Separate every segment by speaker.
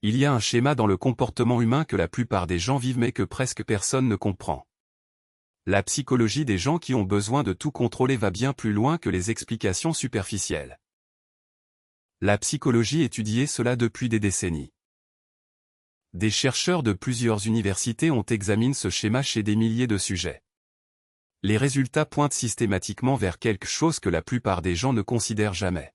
Speaker 1: Il y a un schéma dans le comportement humain que la plupart des gens vivent mais que presque personne ne comprend. La psychologie des gens qui ont besoin de tout contrôler va bien plus loin que les explications superficielles. La psychologie étudie cela depuis des décennies. Des chercheurs de plusieurs universités ont examiné ce schéma chez des milliers de sujets. Les résultats pointent systématiquement vers quelque chose que la plupart des gens ne considèrent jamais.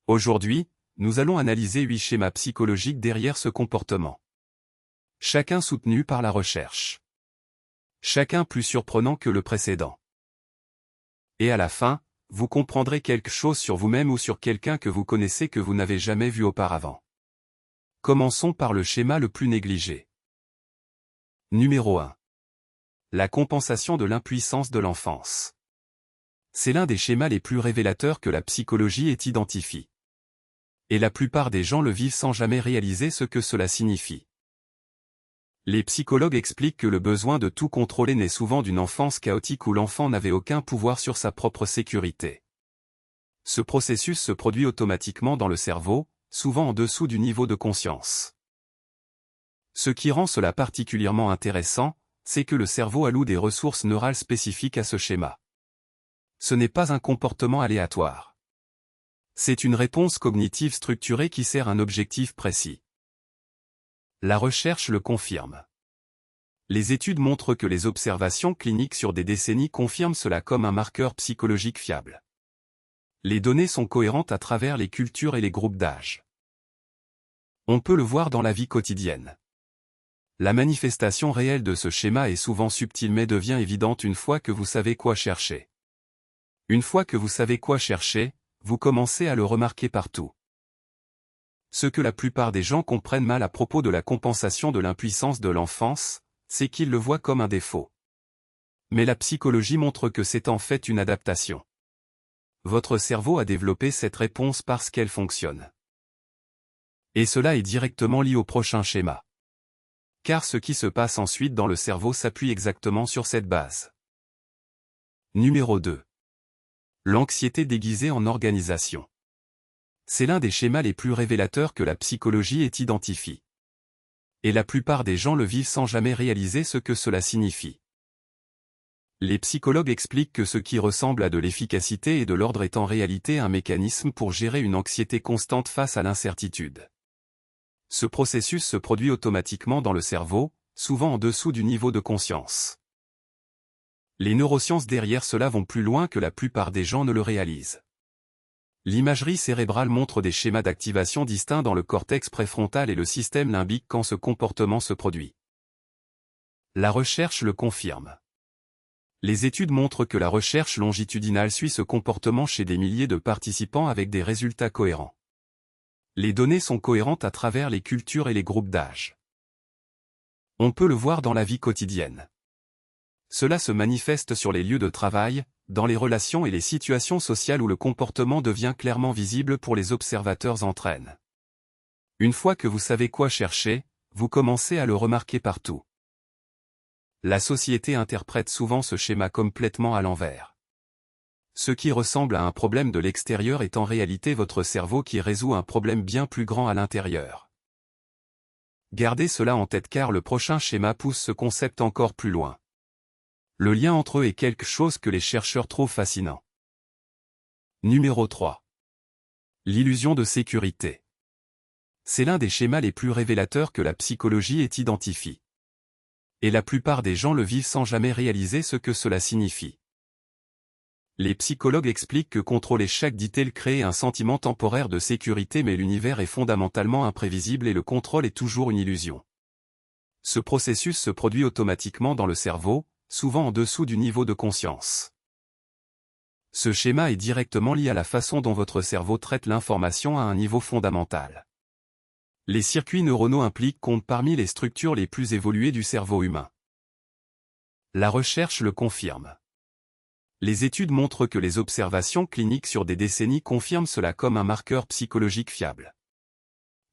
Speaker 1: Aujourd'hui, nous allons analyser 8 schémas psychologiques derrière ce comportement. Chacun soutenu par la recherche. Chacun plus surprenant que le précédent. Et à la fin, vous comprendrez quelque chose sur vous-même ou sur quelqu'un que vous connaissez que vous n'avez jamais vu auparavant. Commençons par le schéma le plus négligé. Numéro 1. La compensation de l'impuissance de l'enfance. C'est l'un des schémas les plus révélateurs que la psychologie ait identifié. Et la plupart des gens le vivent sans jamais réaliser ce que cela signifie. Les psychologues expliquent que le besoin de tout contrôler naît souvent d'une enfance chaotique où l'enfant n'avait aucun pouvoir sur sa propre sécurité. Ce processus se produit automatiquement dans le cerveau, souvent en dessous du niveau de conscience. Ce qui rend cela particulièrement intéressant, c'est que le cerveau alloue des ressources neurales spécifiques à ce schéma. Ce n'est pas un comportement aléatoire. C'est une réponse cognitive structurée qui sert un objectif précis. La recherche le confirme. Les études montrent que les observations cliniques sur des décennies confirment cela comme un marqueur psychologique fiable. Les données sont cohérentes à travers les cultures et les groupes d'âge. On peut le voir dans la vie quotidienne. La manifestation réelle de ce schéma est souvent subtile mais devient évidente une fois que vous savez quoi chercher. Une fois que vous savez quoi chercher, vous commencez à le remarquer partout. Ce que la plupart des gens comprennent mal à propos de la compensation de l'impuissance de l'enfance, c'est qu'ils le voient comme un défaut. Mais la psychologie montre que c'est en fait une adaptation. Votre cerveau a développé cette réponse parce qu'elle fonctionne. Et cela est directement lié au prochain schéma. Car ce qui se passe ensuite dans le cerveau s'appuie exactement sur cette base. Numéro 2. L'anxiété déguisée en organisation. C'est l'un des schémas les plus révélateurs que la psychologie ait identifié. Et la plupart des gens le vivent sans jamais réaliser ce que cela signifie. Les psychologues expliquent que ce qui ressemble à de l'efficacité et de l'ordre est en réalité un mécanisme pour gérer une anxiété constante face à l'incertitude. Ce processus se produit automatiquement dans le cerveau, souvent en dessous du niveau de conscience. Les neurosciences derrière cela vont plus loin que la plupart des gens ne le réalisent. L'imagerie cérébrale montre des schémas d'activation distincts dans le cortex préfrontal et le système limbique quand ce comportement se produit. La recherche le confirme. Les études montrent que la recherche longitudinale suit ce comportement chez des milliers de participants avec des résultats cohérents. Les données sont cohérentes à travers les cultures et les groupes d'âge. On peut le voir dans la vie quotidienne. Cela se manifeste sur les lieux de travail, dans les relations et les situations sociales où le comportement devient clairement visible pour les observateurs entraîne. Une fois que vous savez quoi chercher, vous commencez à le remarquer partout. La société interprète souvent ce schéma complètement à l'envers. Ce qui ressemble à un problème de l'extérieur est en réalité votre cerveau qui résout un problème bien plus grand à l'intérieur. Gardez cela en tête car le prochain schéma pousse ce concept encore plus loin. Le lien entre eux est quelque chose que les chercheurs trouvent fascinant. Numéro 3. L'illusion de sécurité. C'est l'un des schémas les plus révélateurs que la psychologie ait identifié. Et la plupart des gens le vivent sans jamais réaliser ce que cela signifie. Les psychologues expliquent que contrôler chaque détail crée un sentiment temporaire de sécurité mais l'univers est fondamentalement imprévisible et le contrôle est toujours une illusion. Ce processus se produit automatiquement dans le cerveau, souvent en dessous du niveau de conscience. Ce schéma est directement lié à la façon dont votre cerveau traite l'information à un niveau fondamental. Les circuits neuronaux impliqués comptent parmi les structures les plus évoluées du cerveau humain. La recherche le confirme. Les études montrent que les observations cliniques sur des décennies confirment cela comme un marqueur psychologique fiable.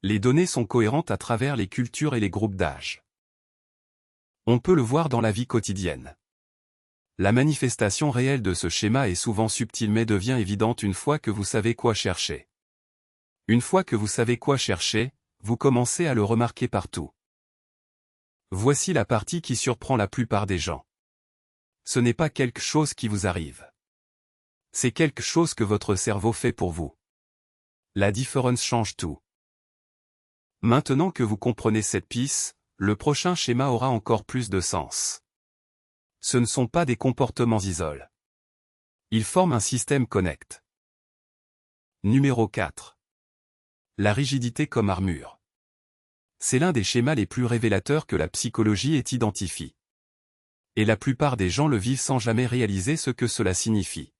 Speaker 1: Les données sont cohérentes à travers les cultures et les groupes d'âge. On peut le voir dans la vie quotidienne. La manifestation réelle de ce schéma est souvent subtile mais devient évidente une fois que vous savez quoi chercher. Une fois que vous savez quoi chercher, vous commencez à le remarquer partout. Voici la partie qui surprend la plupart des gens. Ce n'est pas quelque chose qui vous arrive. C'est quelque chose que votre cerveau fait pour vous. La différence change tout. Maintenant que vous comprenez cette piste, le prochain schéma aura encore plus de sens. Ce ne sont pas des comportements isolés. Ils forment un système connect. Numéro 4. La rigidité comme armure. C'est l'un des schémas les plus révélateurs que la psychologie ait identifié. Et la plupart des gens le vivent sans jamais réaliser ce que cela signifie.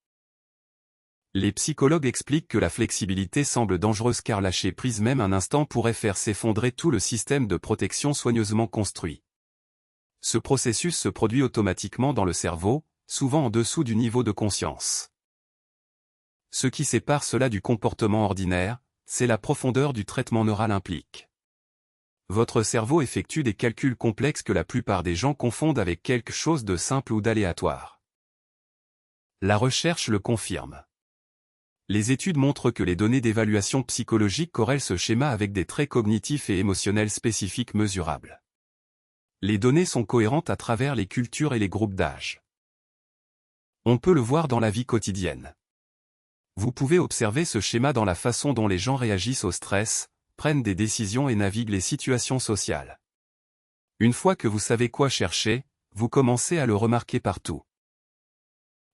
Speaker 1: Les psychologues expliquent que la flexibilité semble dangereuse car lâcher prise même un instant pourrait faire s'effondrer tout le système de protection soigneusement construit. Ce processus se produit automatiquement dans le cerveau, souvent en dessous du niveau de conscience. Ce qui sépare cela du comportement ordinaire, c'est la profondeur du traitement neural implique. Votre cerveau effectue des calculs complexes que la plupart des gens confondent avec quelque chose de simple ou d'aléatoire. La recherche le confirme. Les études montrent que les données d'évaluation psychologique corrèlent ce schéma avec des traits cognitifs et émotionnels spécifiques mesurables. Les données sont cohérentes à travers les cultures et les groupes d'âge. On peut le voir dans la vie quotidienne. Vous pouvez observer ce schéma dans la façon dont les gens réagissent au stress, prennent des décisions et naviguent les situations sociales. Une fois que vous savez quoi chercher, vous commencez à le remarquer partout.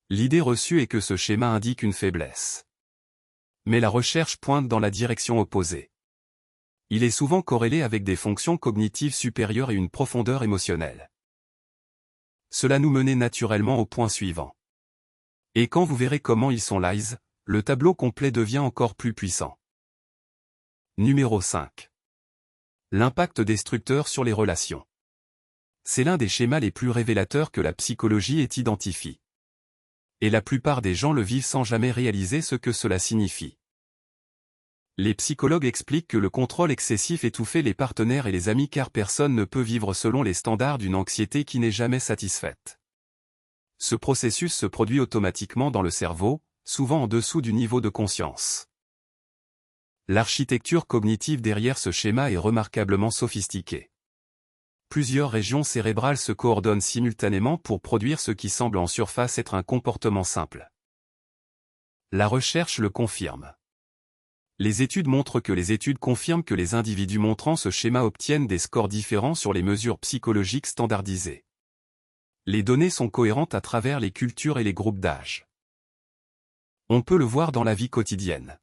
Speaker 1: L'idée reçue est que ce schéma indique une faiblesse. Mais la recherche pointe dans la direction opposée. Il est souvent corrélé avec des fonctions cognitives supérieures et une profondeur émotionnelle. Cela nous menait naturellement au point suivant. Et quand vous verrez comment ils sont lies, le tableau complet devient encore plus puissant. Numéro 5. L'impact destructeur sur les relations. C'est l'un des schémas les plus révélateurs que la psychologie ait identifié. Et la plupart des gens le vivent sans jamais réaliser ce que cela signifie. Les psychologues expliquent que le contrôle excessif étouffait les partenaires et les amis car personne ne peut vivre selon les standards d'une anxiété qui n'est jamais satisfaite. Ce processus se produit automatiquement dans le cerveau, souvent en dessous du niveau de conscience. L'architecture cognitive derrière ce schéma est remarquablement sophistiquée. Plusieurs régions cérébrales se coordonnent simultanément pour produire ce qui semble en surface être un comportement simple. La recherche le confirme. Les études montrent que les individus montrant ce schéma obtiennent des scores différents sur les mesures psychologiques standardisées. Les données sont cohérentes à travers les cultures et les groupes d'âge. On peut le voir dans la vie quotidienne.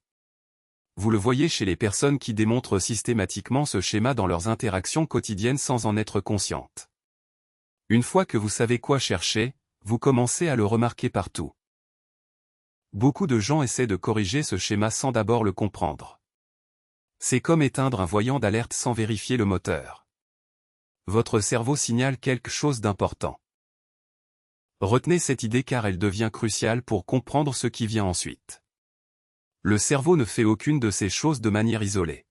Speaker 1: Vous le voyez chez les personnes qui démontrent systématiquement ce schéma dans leurs interactions quotidiennes sans en être conscientes. Une fois que vous savez quoi chercher, vous commencez à le remarquer partout. Beaucoup de gens essaient de corriger ce schéma sans d'abord le comprendre. C'est comme éteindre un voyant d'alerte sans vérifier le moteur. Votre cerveau signale quelque chose d'important. Retenez cette idée car elle devient cruciale pour comprendre ce qui vient ensuite. Le cerveau ne fait aucune de ces choses de manière isolée.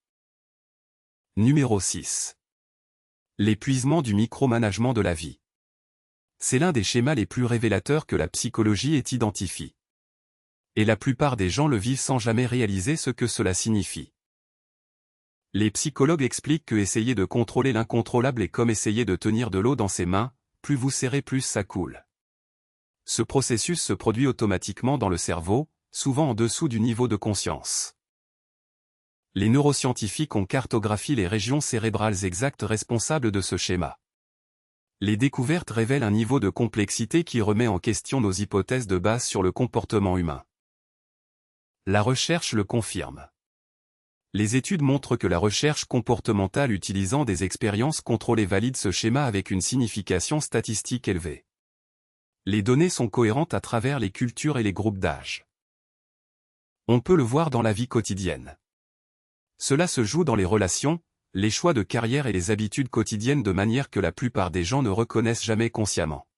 Speaker 1: Numéro 6. L'épuisement du micromanagement de la vie. C'est l'un des schémas les plus révélateurs que la psychologie ait identifié. Et la plupart des gens le vivent sans jamais réaliser ce que cela signifie. Les psychologues expliquent que essayer de contrôler l'incontrôlable est comme essayer de tenir de l'eau dans ses mains, plus vous serrez plus ça coule. Ce processus se produit automatiquement dans le cerveau, souvent en dessous du niveau de conscience. Les neuroscientifiques ont cartographié les régions cérébrales exactes responsables de ce schéma. Les découvertes révèlent un niveau de complexité qui remet en question nos hypothèses de base sur le comportement humain. La recherche le confirme. Les études montrent que la recherche comportementale utilisant des expériences contrôlées valide ce schéma avec une signification statistique élevée. Les données sont cohérentes à travers les cultures et les groupes d'âge. On peut le voir dans la vie quotidienne. Cela se joue dans les relations, les choix de carrière et les habitudes quotidiennes de manière que la plupart des gens ne reconnaissent jamais consciemment.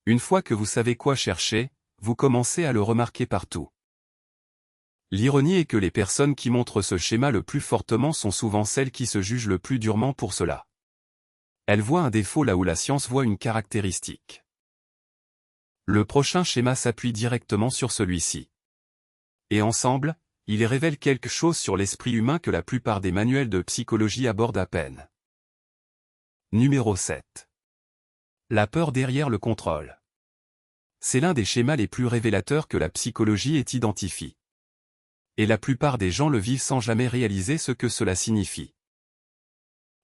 Speaker 1: Une fois que vous savez quoi chercher, vous commencez à le remarquer partout. L'ironie est que les personnes qui montrent ce schéma le plus fortement sont souvent celles qui se jugent le plus durement pour cela. Elles voient un défaut là où la science voit une caractéristique. Le prochain schéma s'appuie directement sur celui-ci. Et ensemble, Il révèle quelque chose sur l'esprit humain que la plupart des manuels de psychologie abordent à peine. Numéro 7. La peur derrière le contrôle. C'est l'un des schémas les plus révélateurs que la psychologie ait identifié. Et la plupart des gens le vivent sans jamais réaliser ce que cela signifie.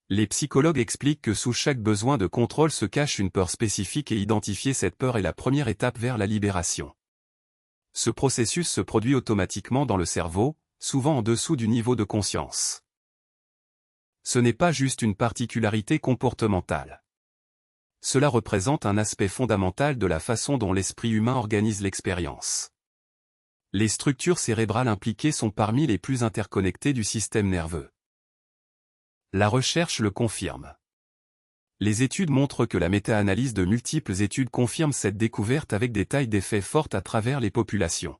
Speaker 1: Les psychologues expliquent que sous chaque besoin de contrôle se cache une peur spécifique et identifier cette peur est la première étape vers la libération. Ce processus se produit automatiquement dans le cerveau, souvent en dessous du niveau de conscience. Ce n'est pas juste une particularité comportementale. Cela représente un aspect fondamental de la façon dont l'esprit humain organise l'expérience. Les structures cérébrales impliquées sont parmi les plus interconnectées du système nerveux. La recherche le confirme. Les études montrent que la méta-analyse de multiples études confirme cette découverte avec des tailles d'effets fortes à travers les populations.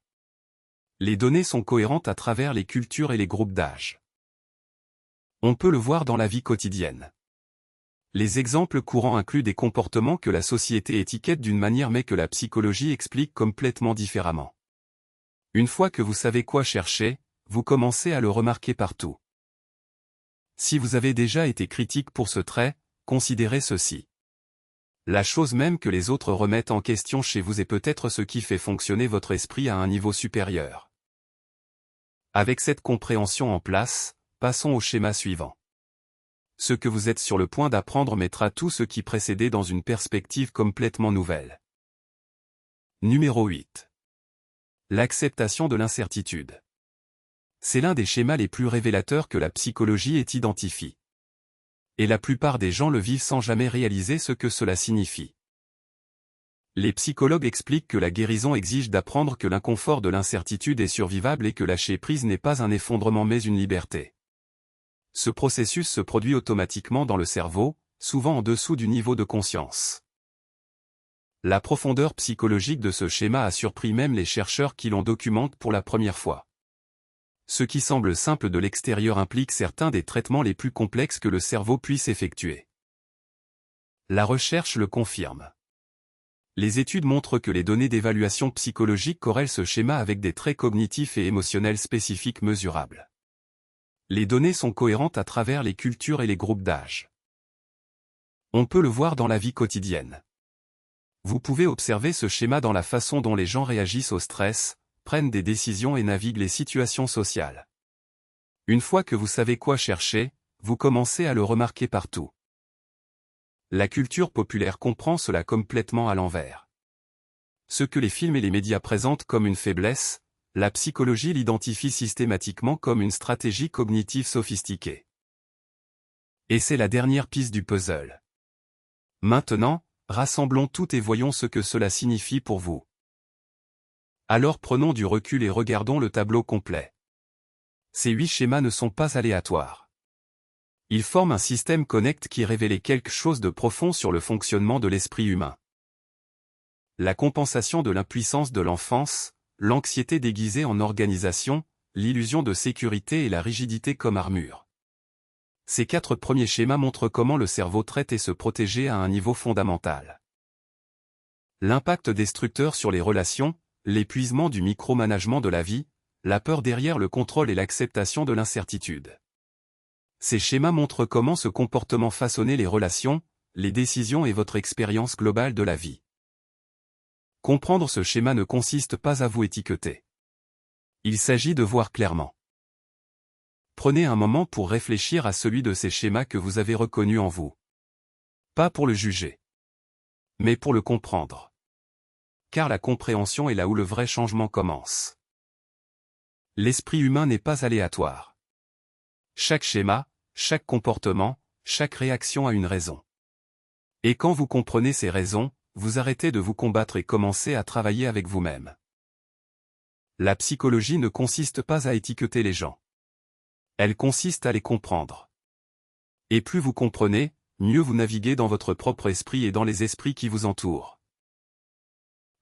Speaker 1: Les données sont cohérentes à travers les cultures et les groupes d'âge. On peut le voir dans la vie quotidienne. Les exemples courants incluent des comportements que la société étiquette d'une manière mais que la psychologie explique complètement différemment. Une fois que vous savez quoi chercher, vous commencez à le remarquer partout. Si vous avez déjà été critique pour ce trait, considérez ceci. La chose même que les autres remettent en question chez vous est peut-être ce qui fait fonctionner votre esprit à un niveau supérieur. Avec cette compréhension en place, passons au schéma suivant. Ce que vous êtes sur le point d'apprendre mettra tout ce qui précédait dans une perspective complètement nouvelle. Numéro 8. L'acceptation de l'incertitude. C'est l'un des schémas les plus révélateurs que la psychologie ait identifié. Et la plupart des gens le vivent sans jamais réaliser ce que cela signifie. Les psychologues expliquent que la guérison exige d'apprendre que l'inconfort de l'incertitude est survivable et que lâcher prise n'est pas un effondrement mais une liberté. Ce processus se produit automatiquement dans le cerveau, souvent en dessous du niveau de conscience. La profondeur psychologique de ce schéma a surpris même les chercheurs qui l'ont documenté pour la première fois. Ce qui semble simple de l'extérieur implique certains des traitements les plus complexes que le cerveau puisse effectuer. La recherche le confirme. Les études montrent que les données d'évaluation psychologique corrèlent ce schéma avec des traits cognitifs et émotionnels spécifiques mesurables. Les données sont cohérentes à travers les cultures et les groupes d'âge. On peut le voir dans la vie quotidienne. Vous pouvez observer ce schéma dans la façon dont les gens réagissent au stress, prennent des décisions et naviguent les situations sociales. Une fois que vous savez quoi chercher, vous commencez à le remarquer partout. La culture populaire comprend cela complètement à l'envers. Ce que les films et les médias présentent comme une faiblesse, la psychologie l'identifie systématiquement comme une stratégie cognitive sophistiquée. Et c'est la dernière piste du puzzle. Maintenant, rassemblons tout et voyons ce que cela signifie pour vous. Alors prenons du recul et regardons le tableau complet. Ces 8 schémas ne sont pas aléatoires. Ils forment un système connect qui révèle quelque chose de profond sur le fonctionnement de l'esprit humain. La compensation de l'impuissance de l'enfance, l'anxiété déguisée en organisation, l'illusion de sécurité et la rigidité comme armure. Ces 4 premiers schémas montrent comment le cerveau traite et se protéger à un niveau fondamental. L'impact destructeur sur les relations, l'épuisement du micromanagement de la vie, la peur derrière le contrôle et l'acceptation de l'incertitude. Ces schémas montrent comment ce comportement façonnait les relations, les décisions et votre expérience globale de la vie. Comprendre ce schéma ne consiste pas à vous étiqueter. Il s'agit de voir clairement. Prenez un moment pour réfléchir à celui de ces schémas que vous avez reconnu en vous. Pas pour le juger, mais pour le comprendre. Car la compréhension est là où le vrai changement commence. L'esprit humain n'est pas aléatoire. Chaque schéma, chaque comportement, chaque réaction a une raison. Et quand vous comprenez ces raisons, vous arrêtez de vous combattre et commencez à travailler avec vous-même. La psychologie ne consiste pas à étiqueter les gens. Elle consiste à les comprendre. Et plus vous comprenez, mieux vous naviguez dans votre propre esprit et dans les esprits qui vous entourent.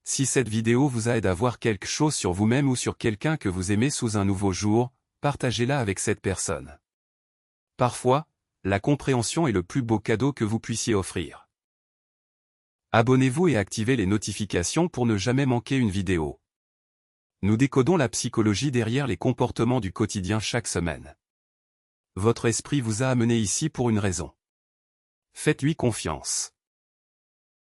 Speaker 1: Si cette vidéo vous aide à voir quelque chose sur vous-même ou sur quelqu'un que vous aimez sous un nouveau jour, partagez-la avec cette personne. Parfois, la compréhension est le plus beau cadeau que vous puissiez offrir. Abonnez-vous et activez les notifications pour ne jamais manquer une vidéo. Nous décodons la psychologie derrière les comportements du quotidien chaque semaine. Votre esprit vous a amené ici pour une raison. Faites-lui confiance.